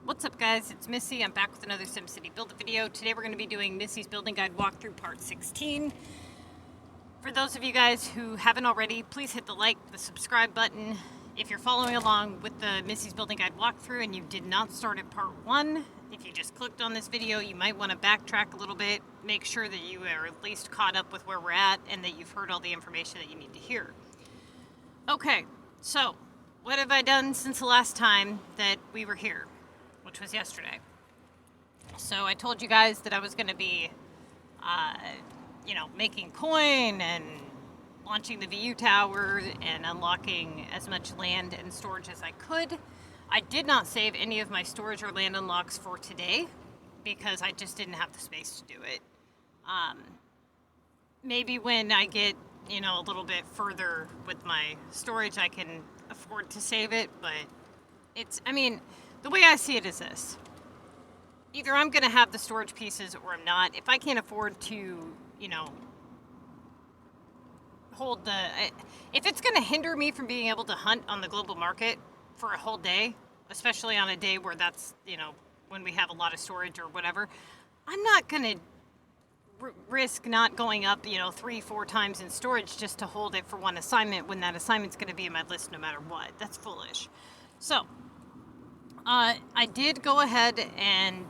What's up guys, it's Missy. I'm back with another SimCity Build It video. Today we're going to be doing Missy's building guide walkthrough part 16. For those of you guys who haven't already, please hit the like, the subscribe button. If you're following along with the Missy's building guide walkthrough and you did not start at part 1, if you just clicked on this video, you might want to backtrack a little bit, make sure that you are at least caught up with where we're at and that you've heard all the information that you need to hear. Okay, so what have I done since the last time that we were here? Which was yesterday. So I told you guys that I was going to be, making coin and launching the VU tower and unlocking as much land and storage as I could. I did not save any of my storage or land unlocks for today because I just didn't have the space to do it. Maybe when I get, a little bit further with my storage, I can afford to save it, but the way I see it is this. Either I'm going to have the storage pieces or I'm not. If I can't afford to, hold the... If it's going to hinder me from being able to hunt on the global market for a whole day, especially on a day where that's, when we have a lot of storage or whatever, I'm not going to risk not going up, 3-4 times in storage just to hold it for one assignment when that assignment's going to be in my list no matter what. That's foolish. So... I did go ahead and,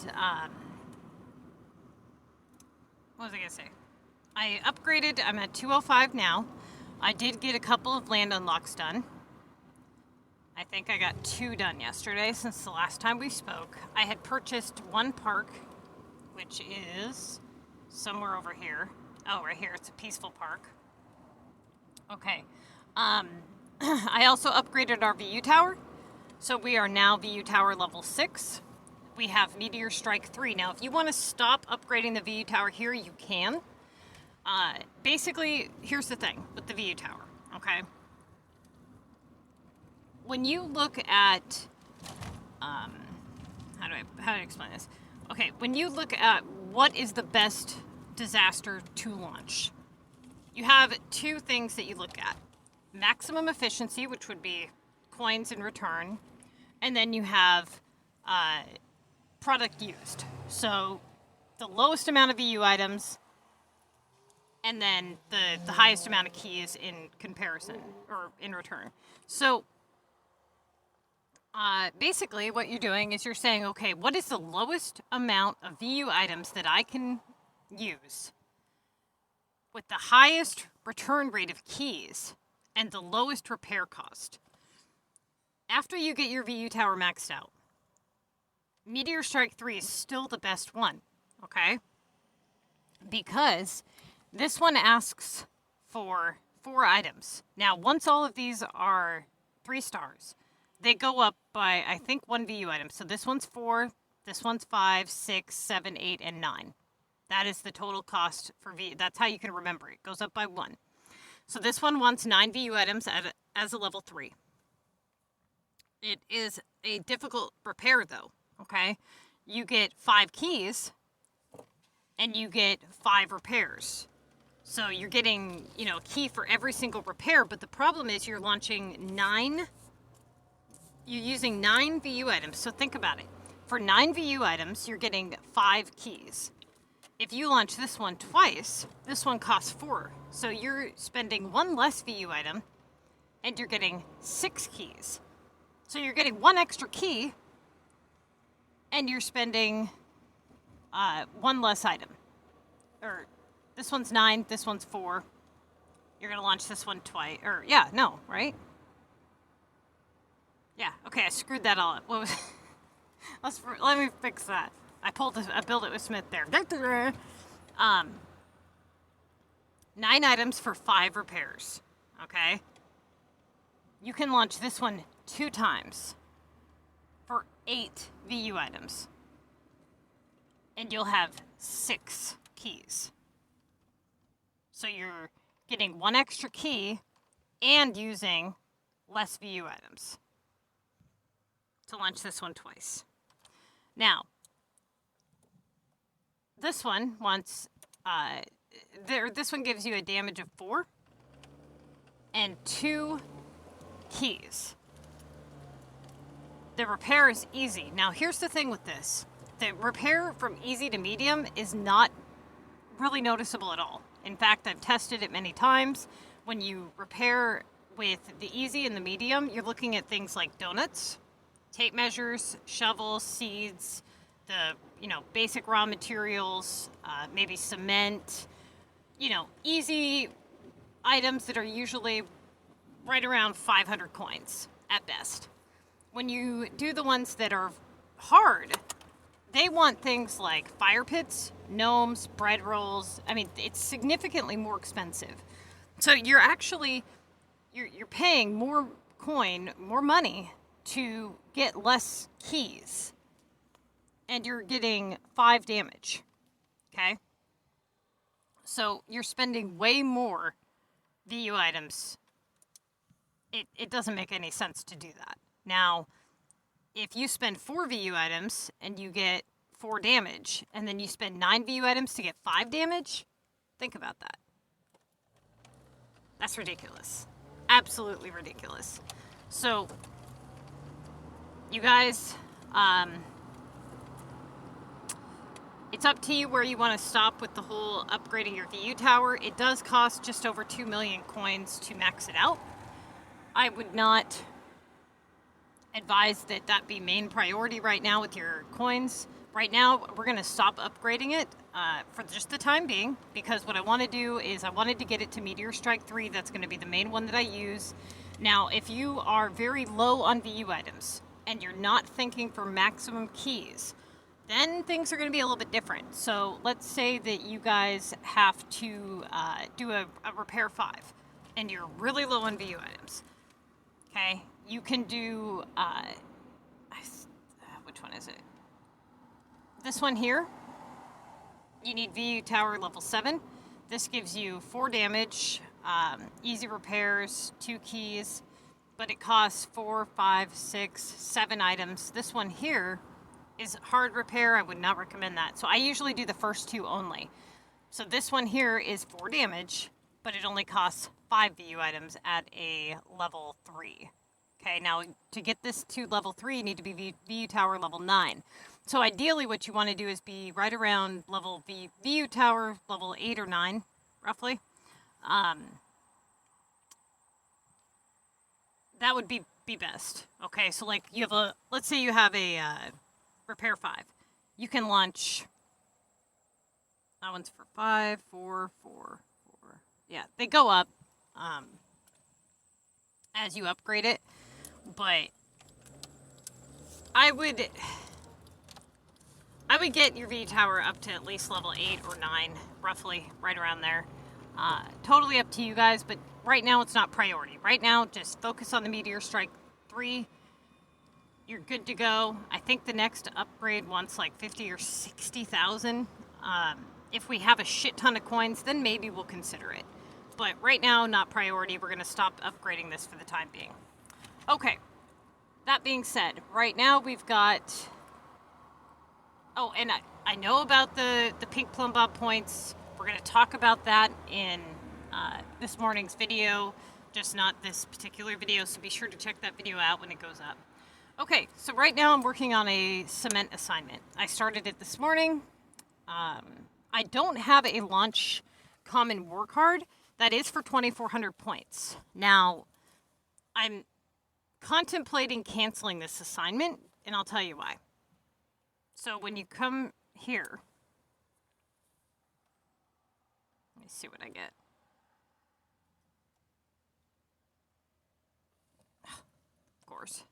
what was I going to say? I upgraded, I'm at 205 now. I did get a couple of land unlocks done. I think I got 2 done yesterday since the last time we spoke. I had purchased one park, which is somewhere over here. Oh, right here, it's a peaceful park. Okay. I also upgraded our VU tower. So we are now VU Tower level 6. We have Meteor Strike 3. Now, if you want to stop upgrading the VU Tower here, you can. Basically, here's the thing with the VU Tower, okay? When you look at, how do I explain this? Okay, when you look at what is the best disaster to launch, you have 2 things that you look at. Maximum efficiency, which would be coins in return, and then you have product used. So the lowest amount of VU items, and then the highest amount of keys in comparison, or in return. So basically what you're doing is you're saying, okay, what is the lowest amount of VU items that I can use with the highest return rate of keys and the lowest repair cost? After you get your VU tower maxed out, Meteor Strike 3 is still the best one, okay? Because this one asks for 4 items. Now, once all of these are 3 stars, they go up by, I think, 1 VU item. So this one's 4, this one's 5, 6, 7, 8, and 9. That is the total cost for VU. That's how you can remember it. It goes up by 1. So this one wants 9 VU items as a level 3. It is a difficult repair, though, okay? You get 5 keys, and you get 5 repairs. So you're getting, a key for every single repair, but the problem is you're launching 9... You're using 9 VU items, so think about it. For 9 VU items, you're getting 5 keys. If you launch this one twice, this one costs 4. So you're spending 1 less VU item, and you're getting 6 keys. So you're getting 1 extra key, and you're spending 1 less item. Or this one's 9, this one's 4. You're gonna launch this one twice. Or right? Yeah. Okay, I screwed that all up. What was? Let me fix that. I built it with Smith there. 9 items for 5 repairs. Okay. You can launch this one 2 times for 8 VU items. And you'll have 6 keys. So you're getting 1 extra key and using less VU items to launch this one twice. Now, this one wants, this one gives you a damage of 4 and 2 keys. The repair is easy. Now, here's the thing with this. The repair from easy to medium is not really noticeable at all. In fact, I've tested it many times. When you repair with the easy and the medium, you're looking at things like donuts, tape measures, shovels, seeds, the basic raw materials, maybe cement, easy items that are usually right around 500 coins at best. When you do the ones that are hard, they want things like fire pits, gnomes, bread rolls. I mean, it's significantly more expensive. So you're actually, you're paying more money to get less keys. And you're getting 5 damage, okay? So you're spending way more VU items. It doesn't make any sense to do that. Now, if you spend 4 VU items and you get 4 damage, and then you spend 9 VU items to get 5 damage, think about that. That's ridiculous. Absolutely ridiculous. So, you guys, it's up to you where you want to stop with the whole upgrading your VU tower. It does cost just over 2 million coins to max it out. I would not advise that be main priority right now with your coins. Right now, we're going to stop upgrading it for just the time being, because what I want to do is I wanted to get it to Meteor Strike 3. That's going to be the main one that I use. Now, if you are very low on VU items and you're not thinking for maximum keys, then things are going to be a little bit different. So let's say that you guys have to do a repair 5 and you're really low on VU items. Okay, you can do, which one is it? This one here. You need VU Tower level 7. This gives you 4 damage, easy repairs, 2 keys, but it costs 4, 5, 6, 7 items. This one here is hard repair. I would not recommend that. So I usually do the first 2 only. So this one here is 4 damage, but it only costs 5 VU items at a level 3. Okay, now to get this to level 3, you need to be VU Tower level 9. So ideally what you want to do is be right around level VU Tower level 8 or 9, roughly. That would be best. Okay, so like you have let's say you have a repair 5. You can launch, that one's for 5, 4, 4, 4. Yeah, they go up as you upgrade it, but I would get your V Tower up to at least level 8 or 9, roughly, right around there. Totally up to you guys, but right now it's not priority. Right now, just focus on the Meteor Strike 3. You're good to go. I think the next upgrade wants like 50 or 60,000. If we have a shit ton of coins, then maybe we'll consider it. But right now, not priority. We're going to stop upgrading this for the time being. Okay. That being said, right now we've got... Oh, and I know about the pink plum bob points. We're going to talk about that in this morning's video, just not this particular video, so be sure to check that video out when it goes up. Okay, so right now I'm working on a cement assignment. I started it this morning. I don't have a launch common war card. That is for 2,400 points. Now, I'm contemplating canceling this assignment, and I'll tell you why. So when you come here, let me see what I get. Of course.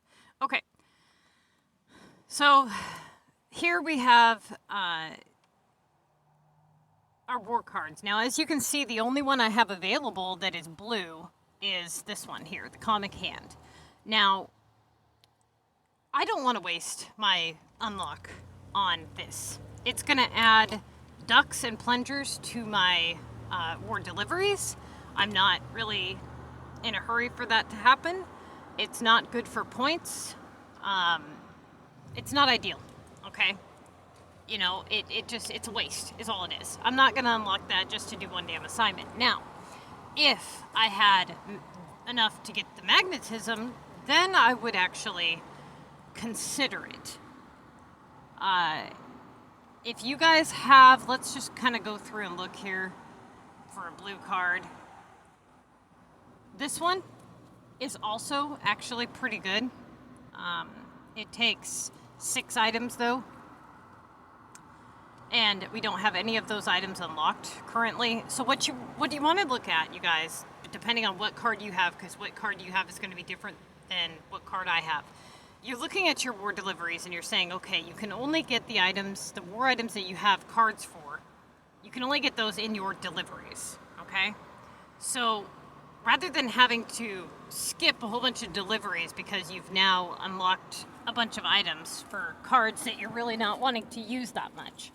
Okay. So here we have our war cards. Now, as you can see, the only one I have available that is blue is this one here, the comic hand. Now, I don't want to waste my unlock on this. It's going to add ducks and plungers to my war deliveries. I'm not really in a hurry for that to happen. It's not good for points. It's not ideal, okay? You know, it's a waste is all it is. I'm not going to unlock that just to do one damn assignment. Now, if I had enough to get the magnetism, then I would actually consider it. If you guys have, let's just kind of go through and look here for a blue card. This one is also actually pretty good. It takes 6 items though, and we don't have any of those items unlocked currently. So what you want to look at, you guys, depending on what card you have, because what card you have is going to be different than what card I have. You're looking at your war deliveries and you're saying, okay, you can only get the items, the war items that you have cards for, you can only get those in your deliveries, okay? So rather than having to skip a whole bunch of deliveries because you've now unlocked a bunch of items for cards that you're really not wanting to use that much,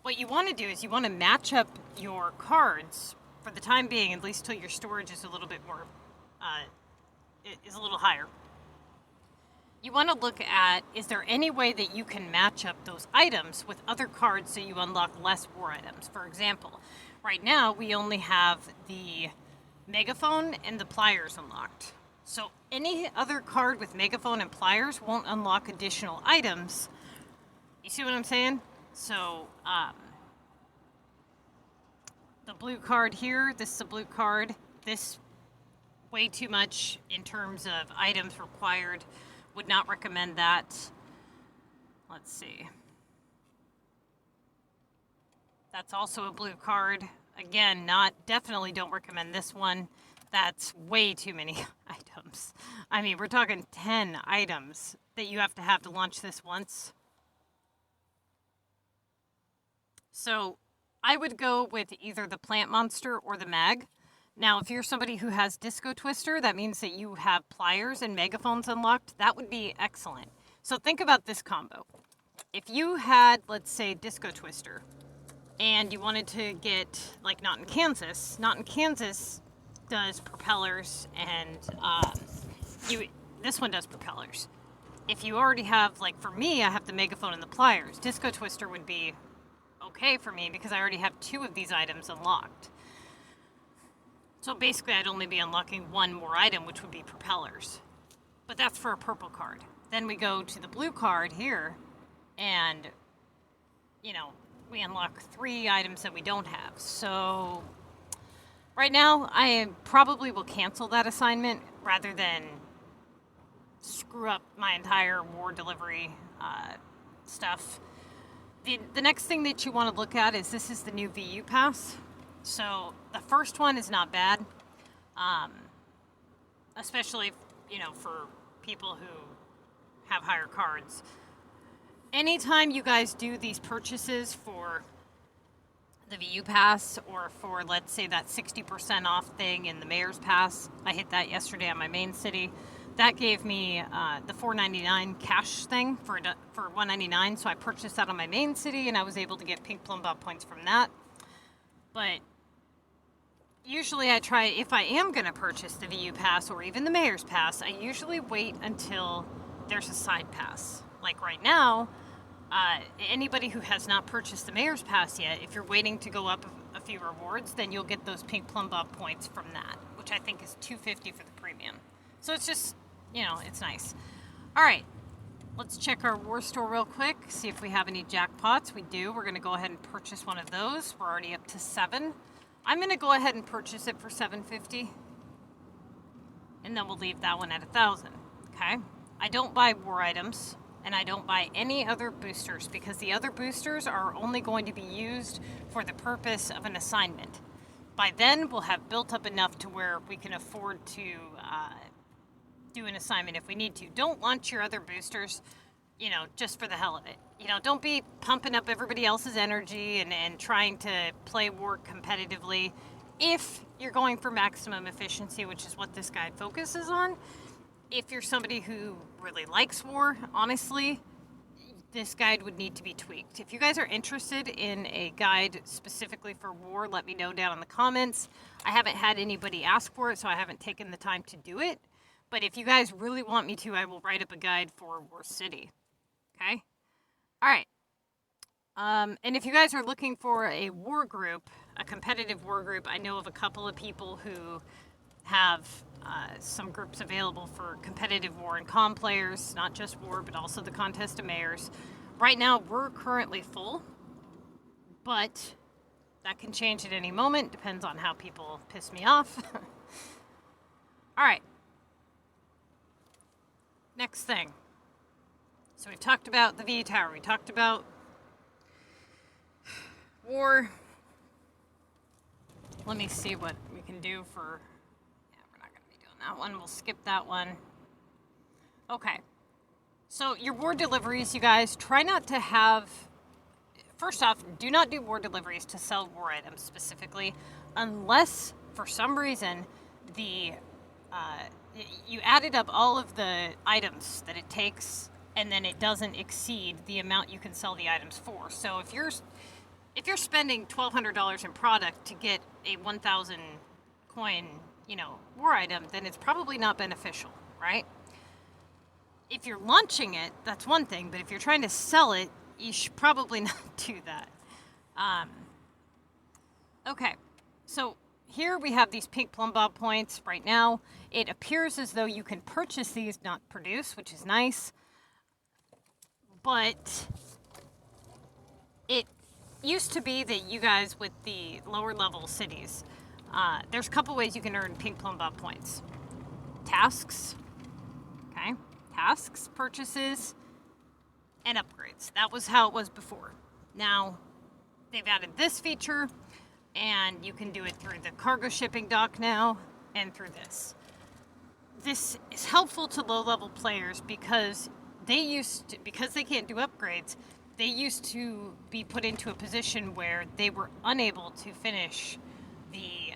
what you want to do is you want to match up your cards for the time being, at least till your storage is a little bit more, is a little higher. You want to look at, is there any way that you can match up those items with other cards so you unlock less war items? For example, right now we only have the megaphone and the pliers unlocked. So any other card with megaphone and pliers won't unlock additional items. You see what I'm saying? So the blue card here, this is a blue card. This way too much in terms of items required. Would not recommend that. Let's see. That's also a blue card. Again, definitely don't recommend this one. That's way too many items. I mean, we're talking 10 items that you have to launch this once. So I would go with either the plant monster or the mag. Now, if you're somebody who has Disco Twister, that means that you have pliers and megaphones unlocked. That would be excellent. So think about this combo. If you had, let's say, Disco Twister, and you wanted to get, like, Not in Kansas does propellers, and this one does propellers. If you already have, like, for me, I have the megaphone and the pliers. Disco Twister would be okay for me because I already have 2 of these items unlocked. So basically, I'd only be unlocking 1 more item, which would be propellers. But that's for a purple card. Then we go to the blue card here, and, you know, we unlock 3 items that we don't have. So right now, I probably will cancel that assignment rather than screw up my entire war delivery stuff. The next thing that you want to look at is this is the new VU pass. So the first one is not bad, especially, you know, for people who have higher cards. Anytime you guys do these purchases for the VU pass or for, let's say, that 60% off thing in the mayor's pass, I hit that yesterday on my main city. That gave me the $4.99 cash thing for $1.99. So I purchased that on my main city, and I was able to get pink plum bob points from that. But usually I try, if I am going to purchase the VU pass or even the mayor's pass, I usually wait until there's a side pass. Like right now, anybody who has not purchased the mayor's pass yet, if you're waiting to go up a few rewards, then you'll get those pink plum bob points from that, which I think is $2.50 for the premium. So it's just, you know, it's nice. All right, let's check our war store real quick, see if we have any jackpots. We do. We're going to go ahead and purchase one of those. We're already up to 7. I'm going to go ahead and purchase it for $7.50, and then we'll leave that one at 1,000. Okay? I don't buy war items, and I don't buy any other boosters because the other boosters are only going to be used for the purpose of an assignment. By then, we'll have built up enough to where we can afford to do an assignment if we need to. Don't launch your other boosters, you know, just for the hell of it. You know, don't be pumping up everybody else's energy and trying to play war competitively. If you're going for maximum efficiency, which is what this guide focuses on, if you're somebody who really likes war, honestly, this guide would need to be tweaked. If you guys are interested in a guide specifically for war, let me know down in the comments. I haven't had anybody ask for it, so I haven't taken the time to do it. But if you guys really want me to, I will write up a guide for War City. Okay? All right. And if you guys are looking for a war group, a competitive war group, I know of a couple of people who have some groups available for competitive war and com players, not just war, but also the contest of mayors. Right now, we're currently full, but that can change at any moment. Depends on how people piss me off. All right. Next thing. So we've talked about the VU Tower. We talked about war. Let me see what we can do for... Yeah, we're not going to be doing that one. We'll skip that one. Okay. So your war deliveries, you guys, try not to have... First off, do not do war deliveries to sell war items specifically, unless, for some reason, you added up all of the items that it takes, and then it doesn't exceed the amount you can sell the items for. So if you're spending $1,200 in product to get a 1,000 coin, war item, then it's probably not beneficial, right? If you're launching it, that's one thing, but if you're trying to sell it, you should probably not do that. Okay, so here we have these pink plumb bob points right now. It appears as though you can purchase these, not produce, which is nice. But it used to be that you guys with the lower level cities, there's a couple ways you can earn pink plumb bob points. Tasks, okay? Tasks, purchases, and upgrades. That was how it was before. Now, they've added this feature, and you can do it through the cargo shipping dock now, and through this. This is helpful to low-level players because because they can't do upgrades, they used to be put into a position where they were unable to finish the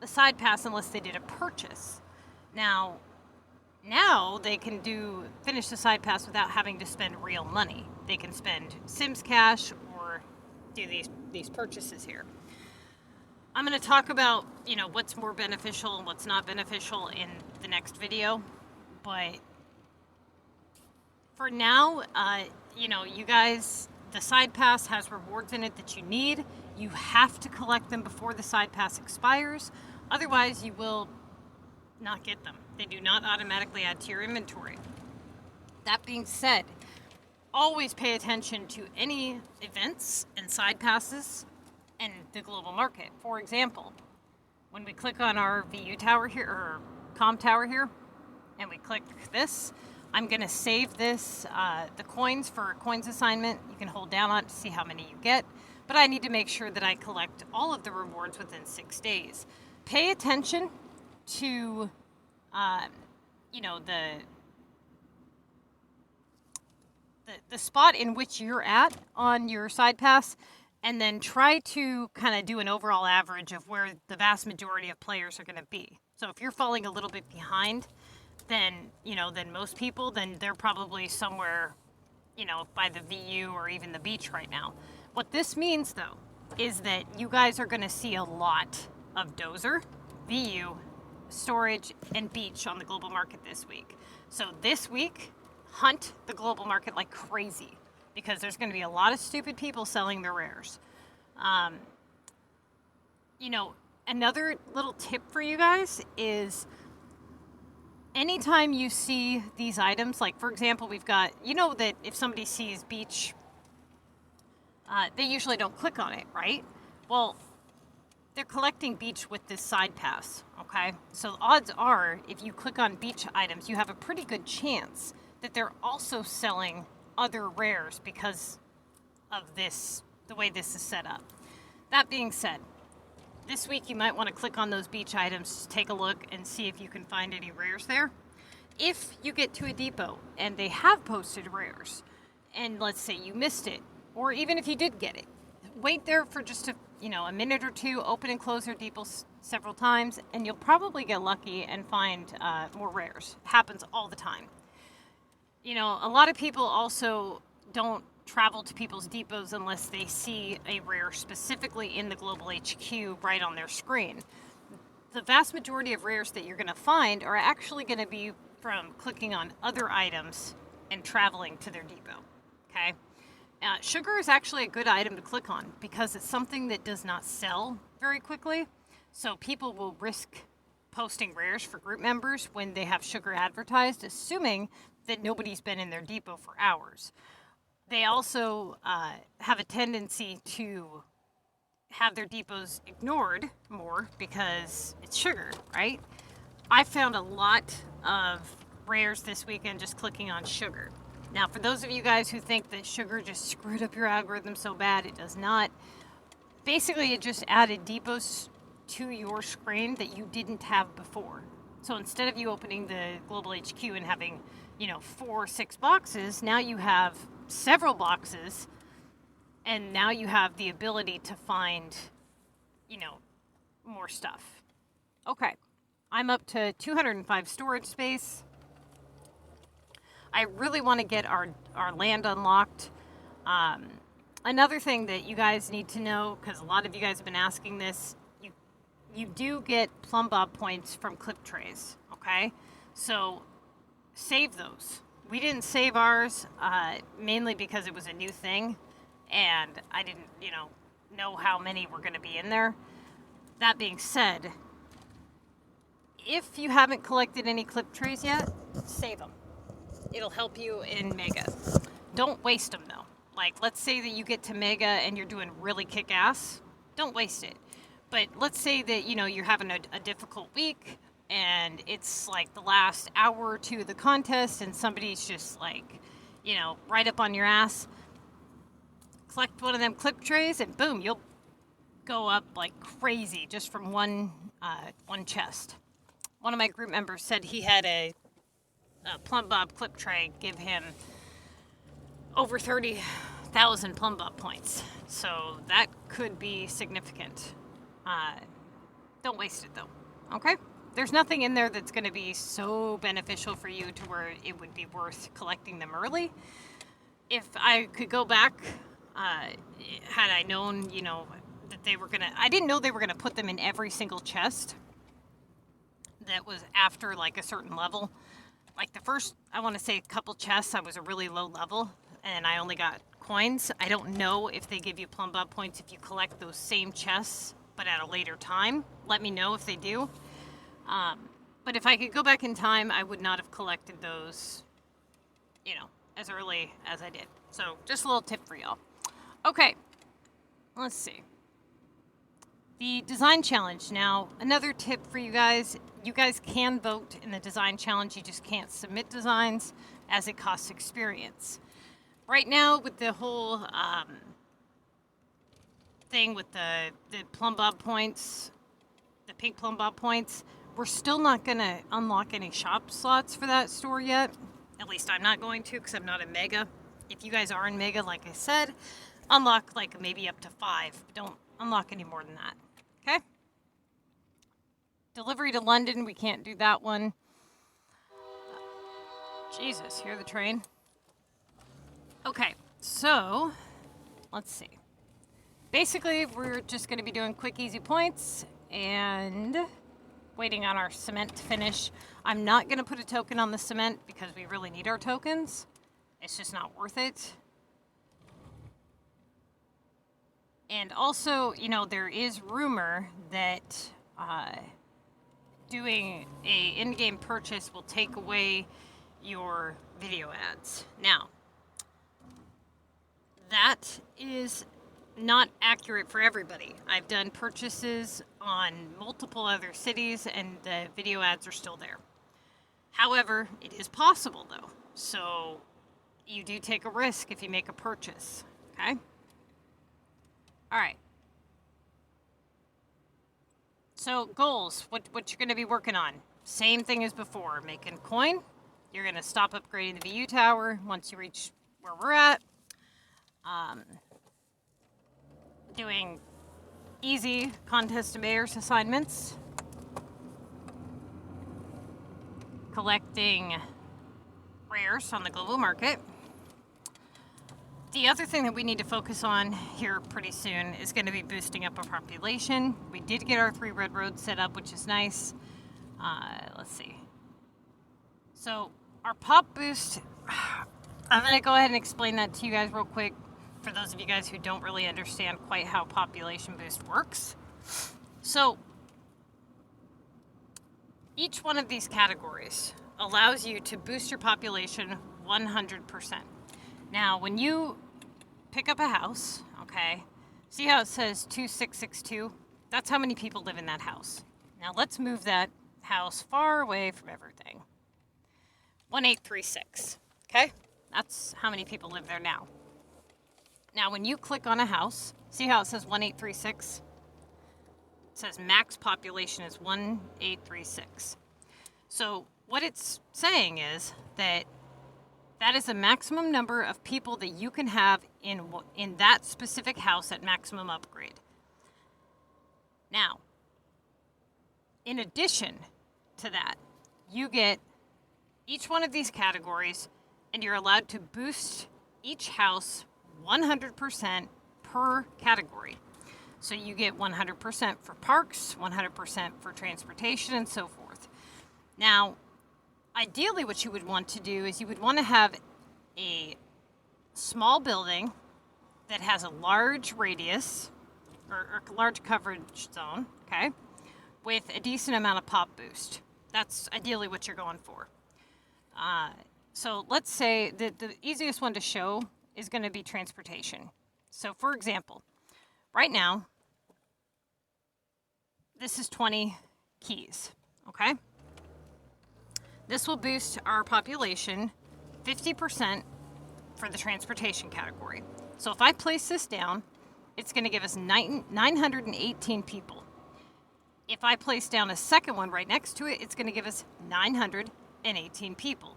side pass unless they did a purchase. Now they can finish the side pass without having to spend real money. They can spend Sims cash or do these purchases here. I'm going to talk about, what's more beneficial and what's not beneficial in the next video. But for now, you guys, the side pass has rewards in it that you need. You have to collect them before the side pass expires. Otherwise, you will not get them. They do not automatically add to your inventory. That being said, always pay attention to any events and side passes and the global market. For example, when we click on our VU tower here, or com tower here, and we click this, I'm going to save this, the coins for coins assignment. You can hold down on it to see how many you get, but I need to make sure that I collect all of the rewards within 6 days. Pay attention to, the spot in which you're at on your side pass, and then try to kind of do an overall average of where the vast majority of players are going to be. So if you're falling a little bit behind, than most people, then they're probably somewhere, by the VU or even the beach right now. What this means, though, is that you guys are going to see a lot of Dozer, VU, storage, and beach on the global market this week. So this week, hunt the global market like crazy, because there's going to be a lot of stupid people selling their rares. Another little tip for you guys is, anytime you see these items, like for example, we've got, that if somebody sees beach, they usually don't click on it, right? Well, they're collecting beach with this side pass, okay? So odds are, if you click on beach items, you have a pretty good chance that they're also selling other rares because of the way this is set up. That being said, this week you might want to click on those beach items, take a look, and see if you can find any rares there. If you get to a depot and they have posted rares, and let's say you missed it, or even if you did get it, wait there for just a minute or two, open and close their depots several times, and you'll probably get lucky and find more rares. It happens all the time. A lot of people also don't travel to people's depots unless they see a rare specifically in the global HQ right on their screen. The vast majority of rares that you're going to find are actually going to be from clicking on other items and traveling to their depot. Okay? Sugar is actually a good item to click on because it's something that does not sell very quickly. So people will risk posting rares for group members when they have sugar advertised, assuming that nobody's been in their depot for hours. They also have a tendency to have their depots ignored more because it's sugar, right? I found a lot of rares this weekend just clicking on sugar. Now, for those of you guys who think that sugar just screwed up your algorithm so bad, it does not. Basically, it just added depots to your screen that you didn't have before. So instead of you opening the Global HQ and having, 4 or 6 boxes, now you have several boxes, and now you have the ability to find, more stuff. Okay, I'm up to 205 storage space. I really want to get our land unlocked. Another thing that you guys need to know, because a lot of you guys have been asking this, you do get plumb bob points from clip trays, okay? So save those. We didn't save ours mainly because it was a new thing, and I didn't, know how many were going to be in there. That being said, if you haven't collected any clip trays yet, save them. It'll help you in Mega. Don't waste them though. Like, let's say that you get to Mega and you're doing really kick-ass. Don't waste it. But let's say that, you're having a difficult week and it's like the last hour or two of the contest and somebody's just like, right up on your ass. Collect one of them clip trays and boom, you'll go up like crazy just from one chest. One of my group members said he had a plumb bob clip tray give him over 30,000 plumb bob points. So that could be significant. Don't waste it though, okay? There's nothing in there that's going to be so beneficial for you to where it would be worth collecting them early. If I could go back, had I known, that they were going to... I didn't know they were going to put them in every single chest that was after, like, a certain level. Like, the first, I want to say, couple chests, I was a really low level, and I only got coins. I don't know if they give you plumb bob points if you collect those same chests, but at a later time. Let me know if they do. But if I could go back in time, I would not have collected those, as early as I did. So, just a little tip for y'all. Okay, let's see. The design challenge. Now, another tip for you guys can vote in the design challenge. You just can't submit designs as it costs experience. Right now, with the whole thing with the plumb bob points, the pink plumb bob points, we're still not going to unlock any shop slots for that store yet. At least I'm not going to because I'm not in Mega. If you guys are in Mega, like I said, unlock like maybe up to 5. Don't unlock any more than that. Okay? Delivery to London, we can't do that one. Jesus, hear the train? Okay, so let's see. Basically, we're just going to be doing quick, easy points and waiting on our cement to finish. I'm not going to put a token on the cement because we really need our tokens. It's just not worth it. And also, there is rumor that doing a in-game purchase will take away your video ads. Now, that is not accurate for everybody. I've done purchases on multiple other cities and the video ads are still there. However, it is possible though. So you do take a risk if you make a purchase, okay? All right. So goals, what you're going to be working on. Same thing as before, making coin. You're going to stop upgrading the VU tower once you reach where we're at. Doing easy contest to mayors assignments. Collecting rares on the global market. The other thing that we need to focus on here pretty soon is going to be boosting up our population. We did get our 3 red roads set up, which is nice. Let's see. So our pop boost, I'm going to go ahead and explain that to you guys real quick for those of you guys who don't really understand quite how population boost works. So Each one of these categories allows you to boost your population 100%. Now, when you pick up a house, okay, see how it says 2662? That's how many people live in that house. Now, let's move that house far away from everything. 1836, okay? That's how many people live there now. Now, when you click on a house, see how it says 1836? It says max population is 1836. So what it's saying is that that is the maximum number of people that you can have in that specific house at maximum upgrade. Now, in addition to that, you get each one of these categories, and you're allowed to boost each house 100% per category. So you get 100% for parks, 100% for transportation, and so forth. Now, ideally what you would want to do is you would want to have a small building that has a large radius or large coverage zone, okay, with a decent amount of pop boost. That's ideally what you're going for. So let's say that the easiest one to show is going to be transportation. So for example, right now, this is 20 keys, okay? This will boost our population 50% for the transportation category. So if I place this down, it's going to give us 918 people. If I place down a second one right next to it, it's going to give us 918 people.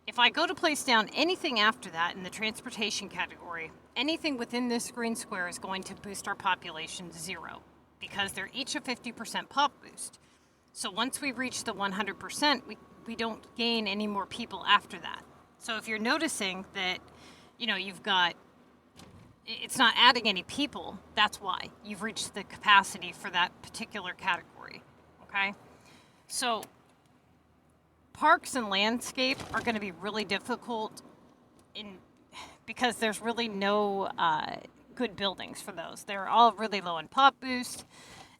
If I go to place down anything after that in the transportation category, anything within this green square is going to boost our population to 0 because they're each a 50% pop boost. So once we reach the 100%, we don't gain any more people after that. So if you're noticing that, you've got, it's not adding any people, that's why. You've reached the capacity for that particular category, okay? So parks and landscape are going to be really difficult because there's really no good buildings for those. They're all really low in pop boost,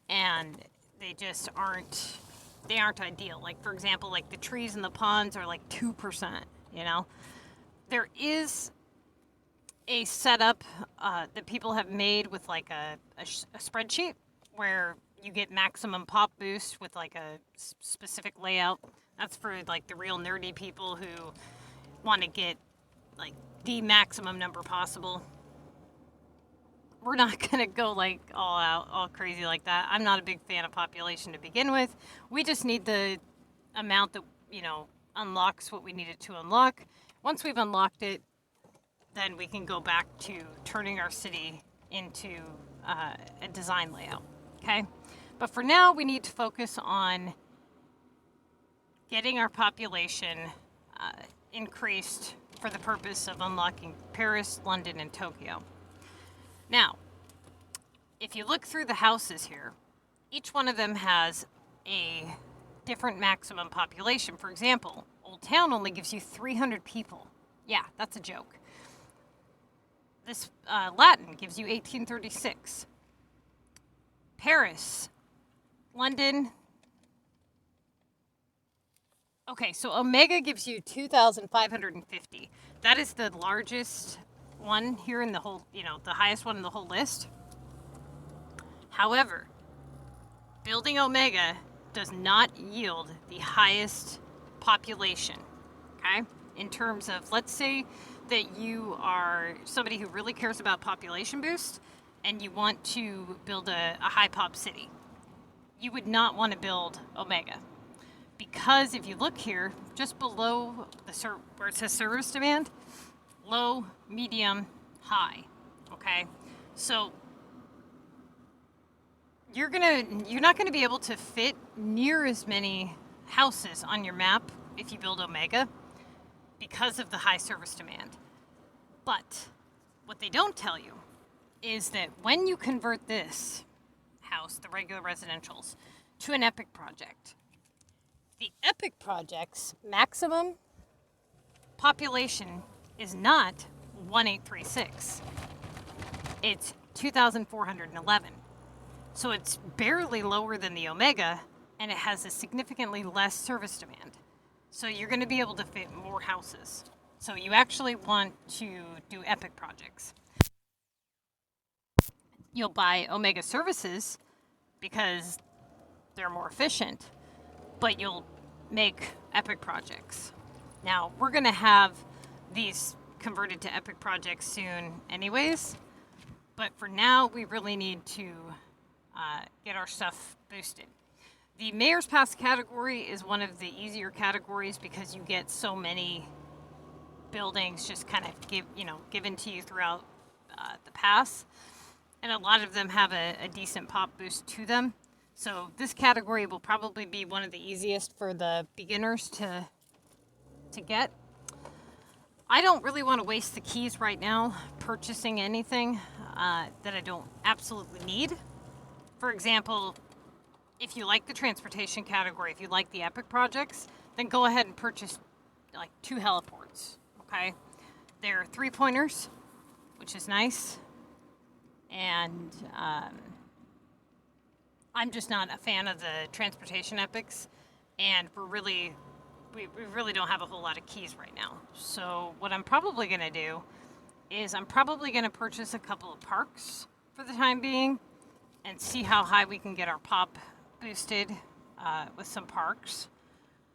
and they just aren't ideal. Like, for example, like the trees and the ponds are like 2%, There is a setup that people have made with like a spreadsheet where you get maximum pop boost with like a specific layout. That's for like the real nerdy people who want to get like the maximum number possible. We're not going to go like all out, all crazy like that. I'm not a big fan of population to begin with. We just need the amount that, unlocks what we needed to unlock. Once we've unlocked it, then we can go back to turning our city into a design layout, okay? But for now, we need to focus on getting our population increased for the purpose of unlocking Paris, London, and Tokyo. Now, if you look through the houses here, each one of them has a different maximum population. For example, Old Town only gives you 300 people. Yeah, that's a joke. This Latin gives you 1836. Paris, London. Okay, so Omega gives you 2,550. That is the largest one here in the whole, the highest one in the whole list. However, building Omega does not yield the highest population, okay? In terms of, let's say that you are somebody who really cares about population boost and you want to build a high pop city. You would not want to build Omega. Because if you look here, just below where it says service demand, low, medium, high, okay? So you're not gonna be able to fit near as many houses on your map if you build Omega because of the high service demand. But what they don't tell you is that when you convert this house, the regular residentials, to an epic project, the epic project's maximum population is not 1836. It's 2,411. So it's barely lower than the Omega, and it has a significantly less service demand. So you're going to be able to fit more houses. So you actually want to do epic projects. You'll buy Omega services because they're more efficient, but you'll make epic projects. Now, we're going to have these converted to epic projects soon anyways, but for now, we really need to get our stuff boosted. The Mayor's Pass category is one of the easier categories because you get so many buildings just kind of given to you throughout the pass, and a lot of them have a decent pop boost to them. So this category will probably be one of the easiest for the beginners to get. I don't really want to waste the keys right now purchasing anything that I don't absolutely need. For example, if you like the transportation category, if you like the epic projects, then go ahead and purchase like 2 heliports, okay? They're 3-pointers, which is nice. And I'm just not a fan of the transportation epics, and we really don't have a whole lot of keys right now. So what I'm probably going to do is I'm probably going to purchase a couple of parks for the time being and see how high we can get our pop boosted with some parks,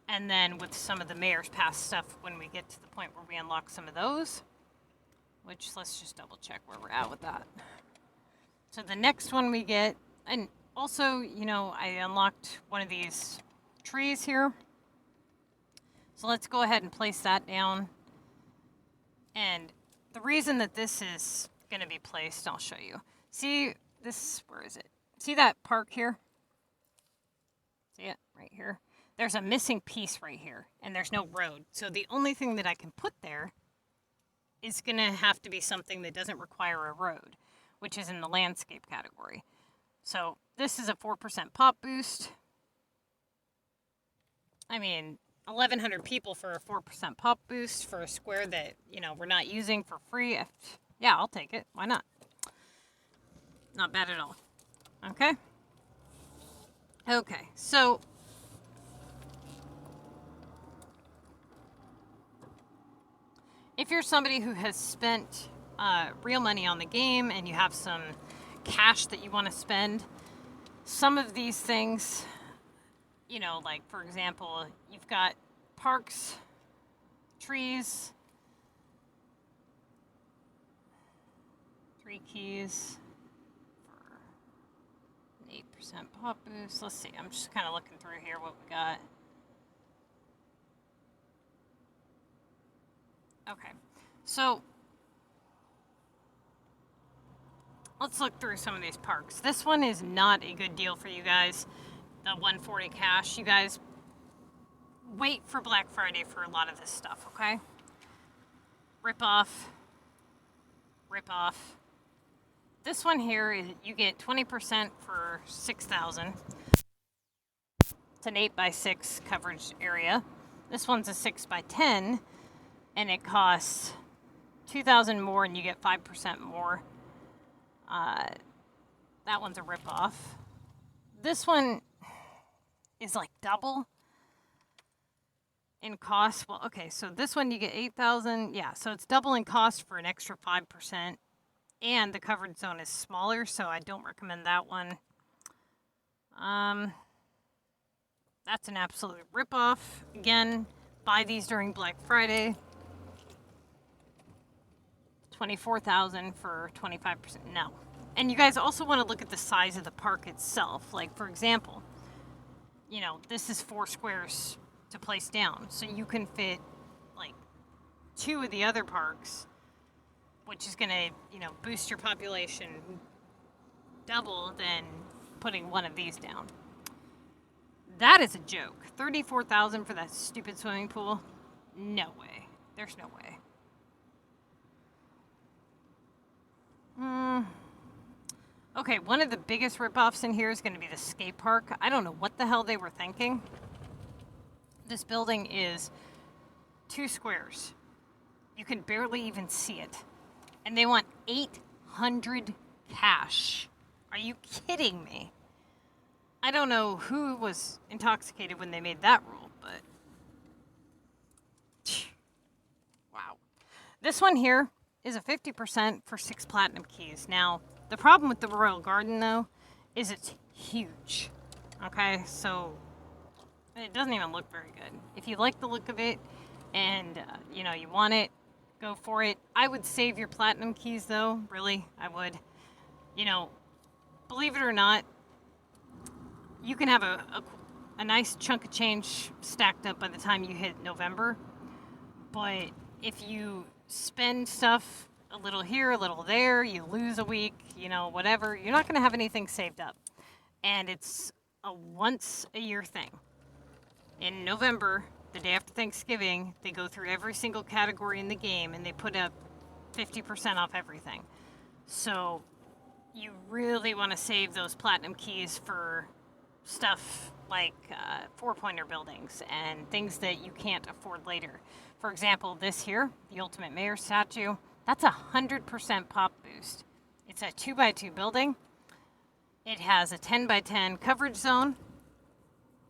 and then with some of the Mayor's Pass stuff when we get to the point where we unlock some of those, which let's just double check where we're at with that. So the next one we get, and also, I unlocked one of these trees here. So let's go ahead and place that down. And the reason that this is going to be placed, I'll show you. See this, where is it? See that park here? See it right here? There's a missing piece right here, and there's no road. So the only thing that I can put there is going to have to be something that doesn't require a road, which is in the landscape category. So this is a 4% pop boost. I mean, 1,100 people for a 4% pop boost for a square that, we're not using for free. Yeah, I'll take it. Why not? Not bad at all. Okay? Okay, so if you're somebody who has spent real money on the game and you have some cash that you want to spend, some of these things, like for example, you've got parks, trees, 3 keys for an 8% pop boost. Let's see, I'm just kind of looking through here what we got. Okay, so let's look through some of these parks. This one is not a good deal for you guys. The 140 cash. You guys wait for Black Friday for a lot of this stuff, okay? Rip off. This one here, you get 20% for 6,000. It's an 8x6 coverage area. This one's a 6x10, and it costs 2,000 more, and you get 5% more. That one's a ripoff. This one is like double in cost. Well, okay, so this one you get 8,000. Yeah, so it's double in cost for an extra 5%. And the coverage zone is smaller, so I don't recommend that one. That's an absolute ripoff. Again, buy these during Black Friday. 24,000 for 25%. No. And you guys also want to look at the size of the park itself. Like, for example, this is 4 squares to place down. So you can fit, like, 2 of the other parks, which is going to, boost your population double than putting one of these down. That is a joke. 34,000 for that stupid swimming pool? No way. There's no way. Okay, one of the biggest ripoffs in here is going to be the skate park. I don't know what the hell they were thinking. This building is 2 squares. You can barely even see it. And they want 800 cash. Are you kidding me? I don't know who was intoxicated when they made that rule, but wow. This one here is a 50% for 6 platinum keys. Now, the problem with the Royal Garden, though, is it's huge. Okay, so it doesn't even look very good. If you like the look of it and, you know, you want it, go for it. I would save your platinum keys, though. Really, I would. You know, believe it or not, you can have a nice chunk of change stacked up by the time you hit November. But if you spend stuff a little here, a little there, you lose a week, you know, whatever, you're not going to have anything saved up. And it's a once a year thing. In November, the day after Thanksgiving, they go through every single category in the game and they put up 50% off everything. So you really want to save those platinum keys for stuff like 4-pointer buildings and things that you can't afford later. For example, this here, the Ultimate Mayor statue, that's 100% pop boost. It's a 2x2 building. It has a 10x10 coverage zone,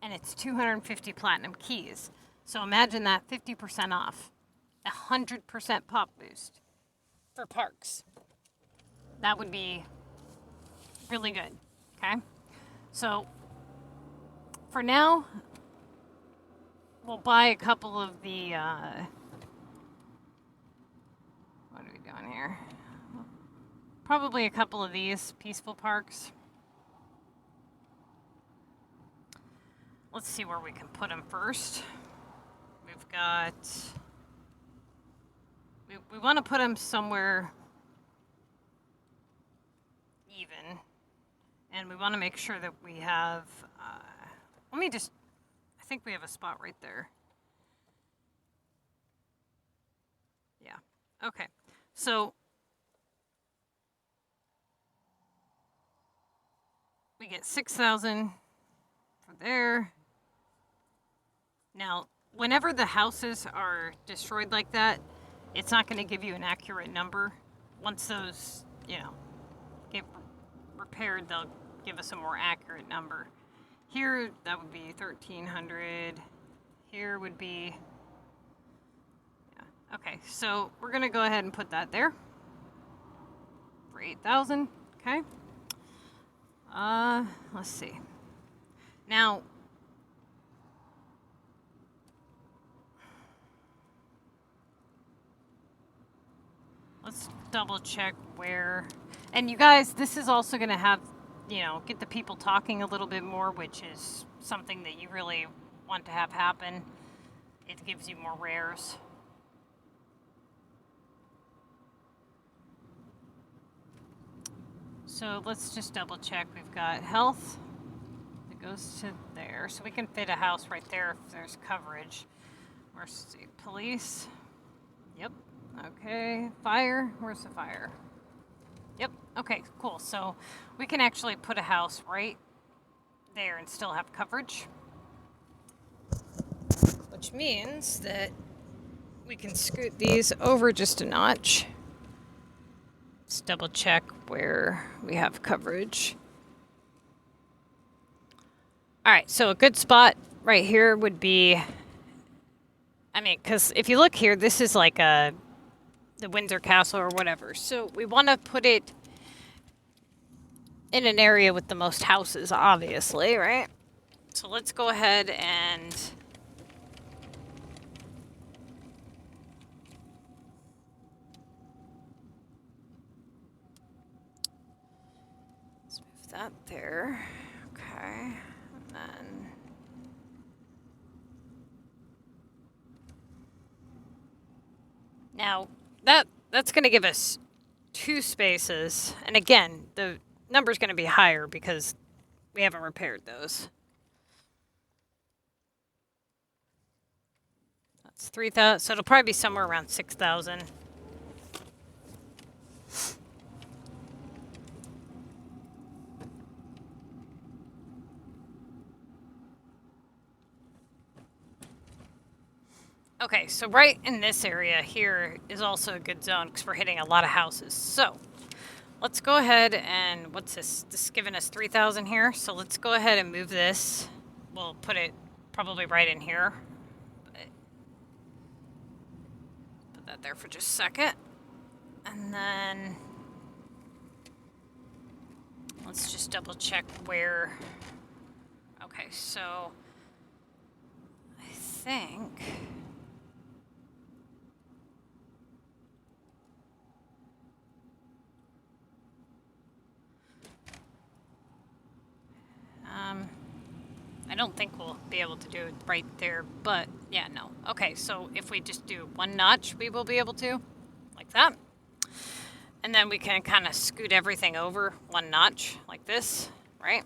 and it's 250 platinum keys. So imagine that 50% off, 100% pop boost for parks. That would be really good, okay? So for now, we'll buy a couple of the, what are we doing here? Probably a couple of these peaceful parks. Let's see where we can put them first. We've got, we want to put them somewhere even. And we want to make sure that we have, let me just, I think we have a spot right there. Yeah, okay. So we get 6,000 for there. Now, whenever the houses are destroyed like that, it's not going to give you an accurate number. Once those, you know, get repaired, they'll give us a more accurate number. Here, that would be 1,300. Here would be, yeah. Okay, so we're going to go ahead and put that there for 8,000. Okay. Let's see. Now, let's double check where, and you guys, this is also going to have, you know, get the people talking a little bit more, which is something that you really want to have happen. It gives you more rares. So let's just double check. We've got health that goes to there. So we can fit a house right there if there's coverage. Where's the police? Yep. Okay. Fire. Where's the fire? Yep. Okay, cool. So we can actually put a house right there and still have coverage. Which means that we can scoot these over just a notch. Let's double check where we have coverage. All right, so a good spot right here would be, I mean, because if you look here, this is like the Windsor Castle or whatever. So we want to put it in an area with the most houses, obviously, right? So let's go ahead and let's move that there. Okay, and then now that's going to give us 2 spaces, and again, the number's going to be higher because we haven't repaired those. That's 3,000, so it'll probably be somewhere around 6,000. Okay, so right in this area here is also a good zone because we're hitting a lot of houses. So let's go ahead and, what's this? This is giving us 3,000 here. So let's go ahead and move this. We'll put it probably right in here. Put that there for just a second. And then let's just double check where. Okay, so I think I don't think we'll be able to do it right there, but yeah, no. Okay, so if we just do one notch, we will be able to, like that. And then we can kind of scoot everything over one notch, like this, right?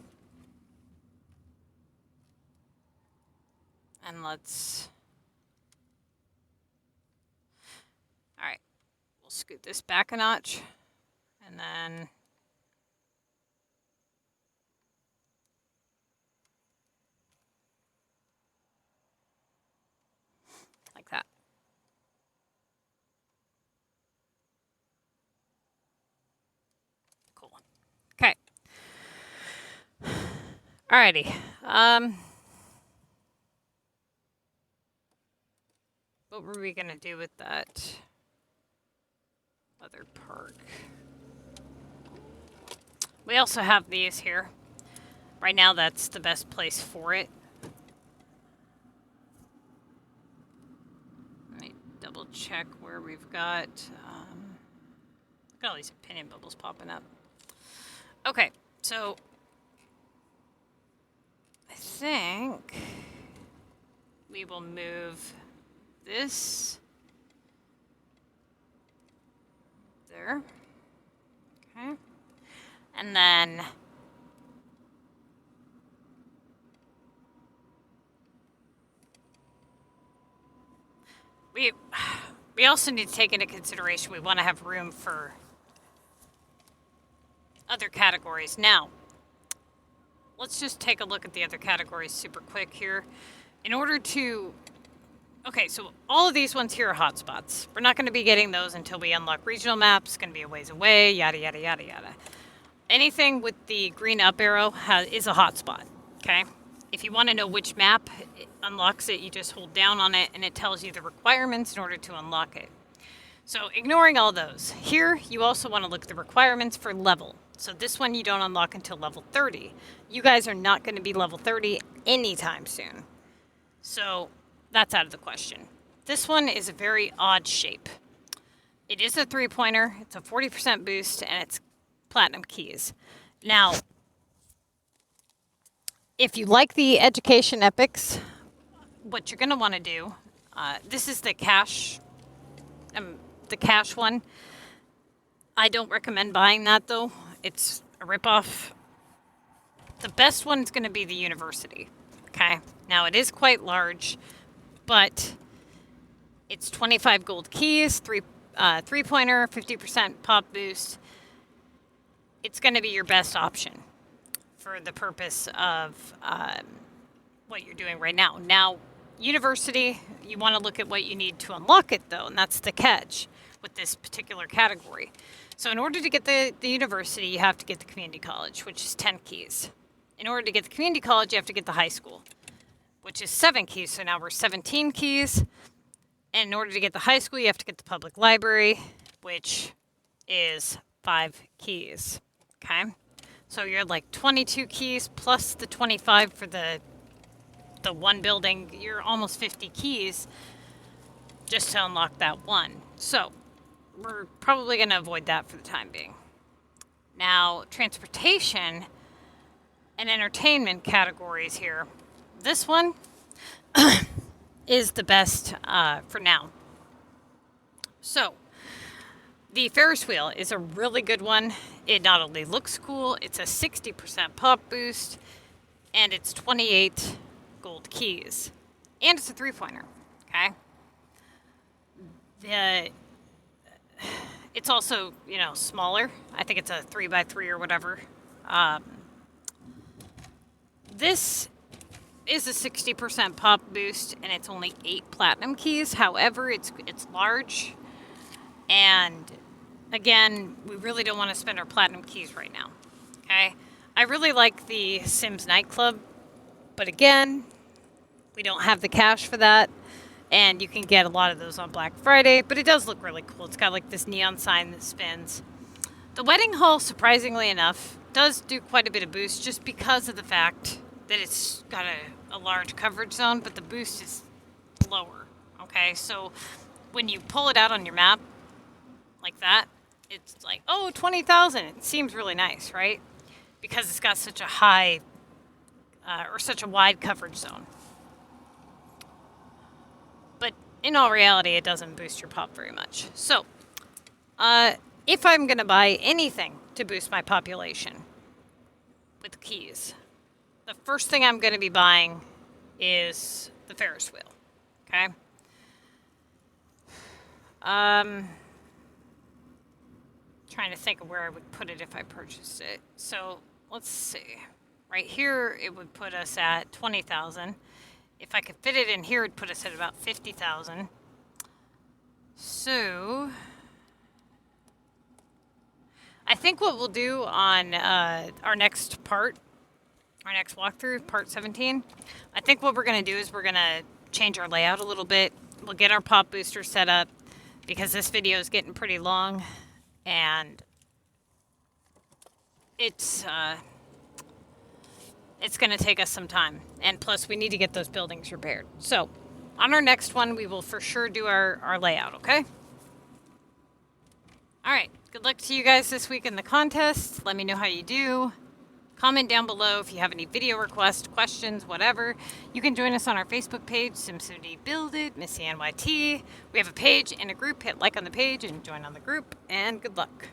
And let's, all right, we'll scoot this back a notch, and then like that. Cool. Okay. Alrighty. What were we gonna do with that other park? We also have these here. Right now, that's the best place for it. Let me double check where we've got. Look at all these opinion bubbles popping up. Okay, so I think we will move this there. Okay. And then we also need to take into consideration we want to have room for other categories. Now, let's just take a look at the other categories super quick here. In order to, okay, so all of these ones here are hotspots. We're not going to be getting those until we unlock regional maps. It's going to be a ways away, yada, yada, yada, yada. Anything with the green up arrow is a hotspot, okay? If you want to know which map unlocks it, you just hold down on it and it tells you the requirements in order to unlock it. So ignoring all those, here you also want to look at the requirements for level. So this one you don't unlock until level 30. You guys are not going to be level 30 anytime soon. So that's out of the question. This one is a very odd shape. It is a 3-pointer, it's a 40% boost, and it's platinum keys. Now, if you like the education epics, what you're going to want to do, this is the cash one. I don't recommend buying that though. It's a ripoff. The best one is going to be the university. Okay. Now it is quite large, but it's 25 gold keys, 3-pointer, 50% pop boost. It's going to be your best option for the purpose of what you're doing right now. Now, university, you want to look at what you need to unlock it though, and that's the catch with this particular category. So in order to get the university, you have to get the community college, which is 10 keys. In order to get the community college, you have to get the high school, which is 7 keys. So now we're 17 keys. And in order to get the high school, you have to get the public library, which is 5 keys. Okay? So you're like 22 keys plus the 25 for the one building. You're almost 50 keys just to unlock that one. So we're probably going to avoid that for the time being. Now, transportation and entertainment categories here. This one is the best for now. So, the Ferris wheel is a really good one. It not only looks cool, it's a 60% pop boost, and it's 28 gold keys. And it's a 3-pointer, okay? It's also, smaller. I think it's a 3x3 or whatever. This is a 60% pop boost, and it's only 8 platinum keys. However, it's large, and again, we really don't want to spend our platinum keys right now. Okay? I really like the Sims nightclub, but again, we don't have the cash for that. And you can get a lot of those on Black Friday, but it does look really cool. It's got like this neon sign that spins. The wedding hall, surprisingly enough, does do quite a bit of boost just because of the fact that it's got a large coverage zone, but the boost is lower. Okay, so when you pull it out on your map like that, it's like, oh, 20,000. It seems really nice, right? Because it's got such a high or such a wide coverage zone. But in all reality, it doesn't boost your pop very much. So, if I'm going to buy anything to boost my population with the keys, the first thing I'm going to be buying is the Ferris wheel. Okay? Trying to think of where I would put it if I purchased it. So, let's see. Right here, it would put us at 20,000. If I could fit it in here, it'd put us at about 50,000. So, I think what we'll do on our next walkthrough, part 17, I think what we're going to do is we're going to change our layout a little bit. We'll get our pop booster set up because this video is getting pretty long and it's going to take us some time. And plus, we need to get those buildings repaired. So, on our next one, we will for sure do our layout, okay? All right. Good luck to you guys this week in the contest. Let me know how you do. Comment down below if you have any video requests, questions, whatever. You can join us on our Facebook page, SimCity Build It, Missy NYT. We have a page and a group. Hit like on the page and join on the group. And good luck.